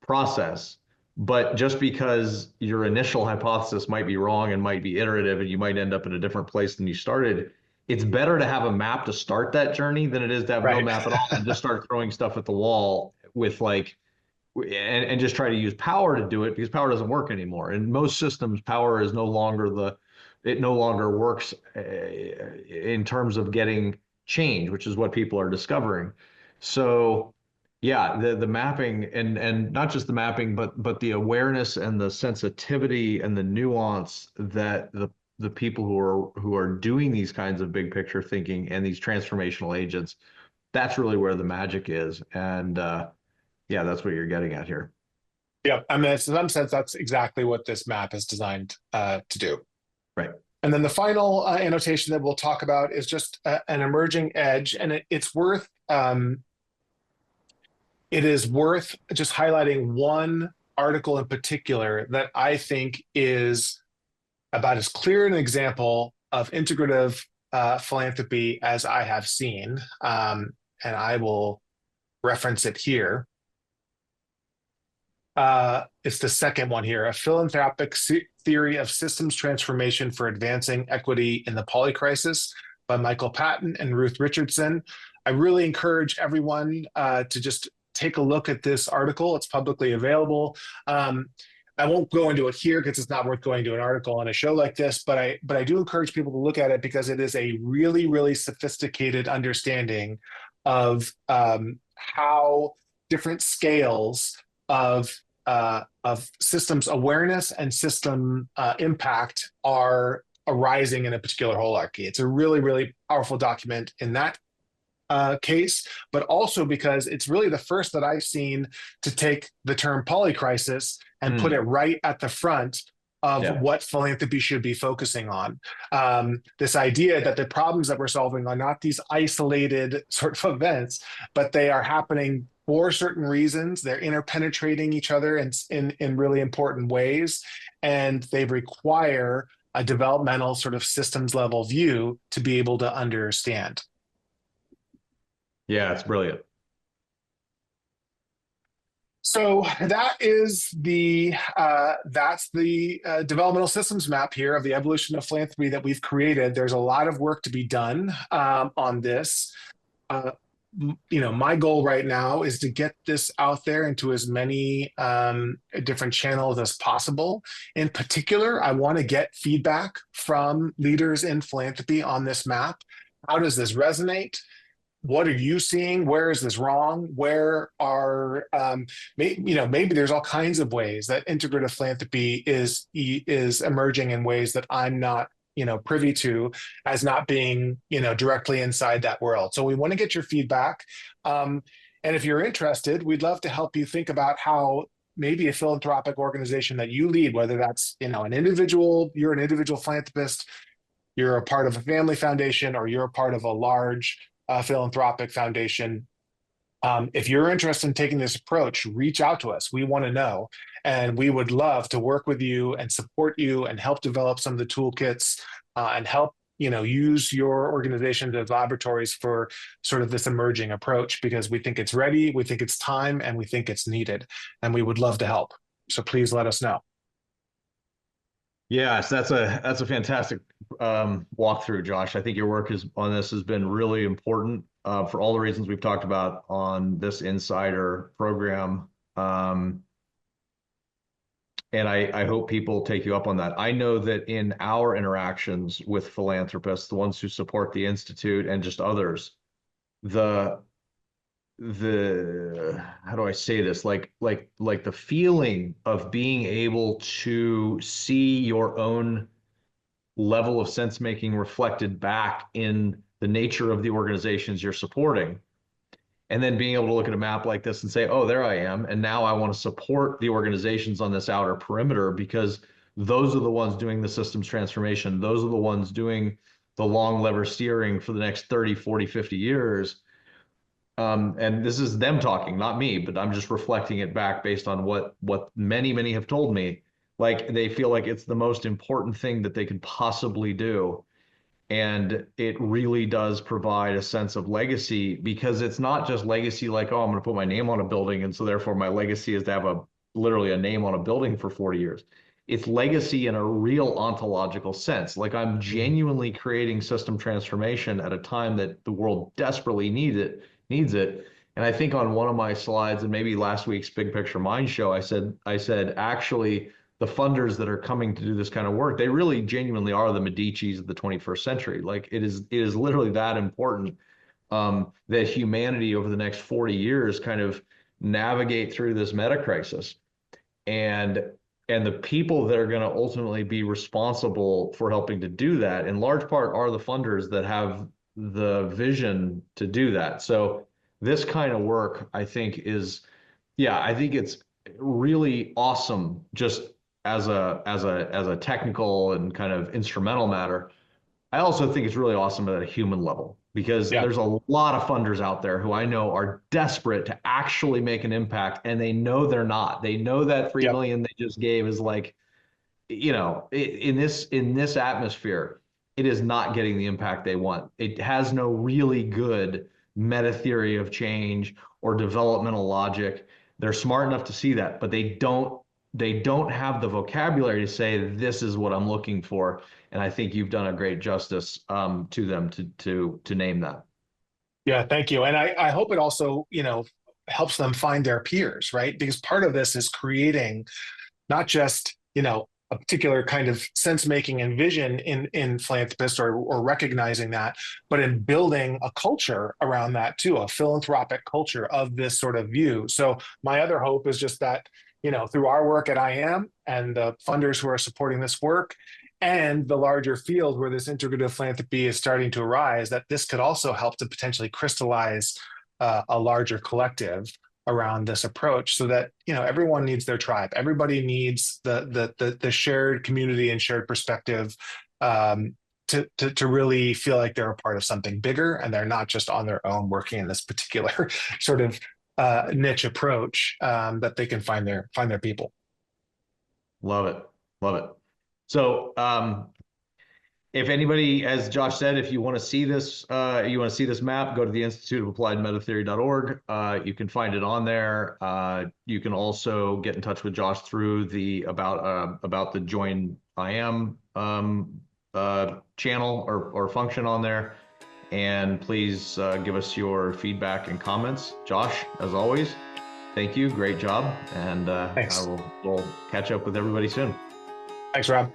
process. But just because your initial hypothesis might be wrong and might be iterative and you might end up in a different place than you started, it's better to have a map to start that journey than it is to have no map at all and just start throwing stuff at the wall with like, and just try to use power to do it, because power doesn't work anymore. In most systems, power is no longer it no longer works in terms of getting change, which is what people are discovering. So yeah, the mapping, and not just the mapping, but the awareness and the sensitivity and the nuance that the people who are doing these kinds of big picture thinking and these transformational agents, that's really where the magic is. And yeah, that's what you're getting at here. Yeah, I mean, in some sense, that's exactly what this map is designed to do. Right. And then the final annotation that we'll talk about is just an emerging edge, and it's worth it is worth just highlighting one article in particular that I think is about as clear an example of integrative philanthropy as I have seen, and I will reference it here. It's the second one here, A Philanthropic Theory of Systems Transformation for Advancing Equity in the Polycrisis by Michael Patton and Ruth Richardson. I really encourage everyone to just take a look at this article. It's publicly available. I won't go into it here because it's not worth going to an article on a show like this, but I do encourage people to look at it because it is a really, really sophisticated understanding of how different scales of systems awareness and system impact are arising in a particular hierarchy. It's a really, really powerful document in that case, but also because it's really the first that I've seen to take the term polycrisis and put it right at the front of what philanthropy should be focusing on. This idea that the problems that we're solving are not these isolated sort of events, but they are happening for certain reasons. They're interpenetrating each other in really important ways, and they require a developmental sort of systems level view to be able to understand. Yeah, it's brilliant. So that is that's the developmental systems map here of the evolution of philanthropy that we've created. There's a lot of work to be done on this. My goal right now is to get this out there into as many different channels as possible. In particular, I want to get feedback from leaders in philanthropy on this map. How does this resonate? What are you seeing? Where is this wrong? Where are maybe there's all kinds of ways that integrative philanthropy is emerging in ways that I'm not privy to as not being directly inside that world. So we want to get your feedback, and if you're interested, we'd love to help you think about how maybe a philanthropic organization that you lead, whether that's you're an individual philanthropist, you're a part of a family foundation, or you're a part of a large philanthropic foundation. If you're interested in taking this approach, reach out to us. We want to know, and we would love to work with you and support you and help develop some of the toolkits and help use your organization as laboratories for sort of this emerging approach, because we think it's ready, we think it's time, and we think it's needed, and we would love to help. So please let us know. Yes, that's a fantastic walkthrough, Josh. I think your work on this has been really important for all the reasons we've talked about on this Insider program. And I hope people take you up on that. I know that in our interactions with philanthropists, the ones who support the Institute and just others, the how do I say this? Like the feeling of being able to see your own level of sense making reflected back in the nature of the organizations you're supporting, and then being able to look at a map like this and say, oh, there I am, and now I want to support the organizations on this outer perimeter, because those are the ones doing the systems transformation. Those are the ones doing the long lever steering for the next 30, 40, 50 years. And this is them talking, not me, but I'm just reflecting it back based on what many have told me. Like, they feel like it's the most important thing that they could possibly do. And it really does provide a sense of legacy, because it's not just legacy like, oh, I'm going to put my name on a building, and so therefore my legacy is to have literally a name on a building for 40 years. It's legacy in a real ontological sense. Like, I'm genuinely creating system transformation at a time that the world desperately needs it. And I think on one of my slides, and maybe last week's Big Picture Mind show, I said actually, the funders that are coming to do this kind of work, they really genuinely are the Medicis of the 21st century. Like, it is literally that important that humanity over the next 40 years kind of navigate through this meta crisis. And the people that are going to ultimately be responsible for helping to do that, in large part, are the funders that have the vision to do that. So this kind of work, I think I think it's really awesome just as a technical and kind of instrumental matter. I also think it's really awesome at a human level, because there's a lot of funders out there who I know are desperate to actually make an impact, and they know they're not. They know that 3 million they just gave is like, in this atmosphere, it is not getting the impact they want. It has no really good meta theory of change or developmental logic. They're smart enough to see that, but they don't have the vocabulary to say, this is what I'm looking for. And I think you've done a great justice to them to name that. Yeah, thank you. And I hope it also, helps them find their peers, right? Because part of this is creating not just, a particular kind of sense making and vision in philanthropists, or recognizing that, but in building a culture around that too, a philanthropic culture of this sort of view. So my other hope is just that, through our work at IAM and the funders who are supporting this work, and the larger field where this integrative philanthropy is starting to arise, that this could also help to potentially crystallize a larger collective around this approach, so that everyone needs their tribe. Everybody needs the shared community and shared perspective to really feel like they're a part of something bigger, and they're not just on their own working in this particular sort of niche approach, that they can find their people. Love it. So if anybody, as Josh said, if you want to see this, map, go to the Institute of Applied Metatheory.org. You can find it on there. You can also get in touch with Josh through the about the Join IAM channel or function on there. And please give us your feedback and comments. Josh, as always, thank you. Great job. And Thanks. we'll catch up with everybody soon. Thanks, Rob.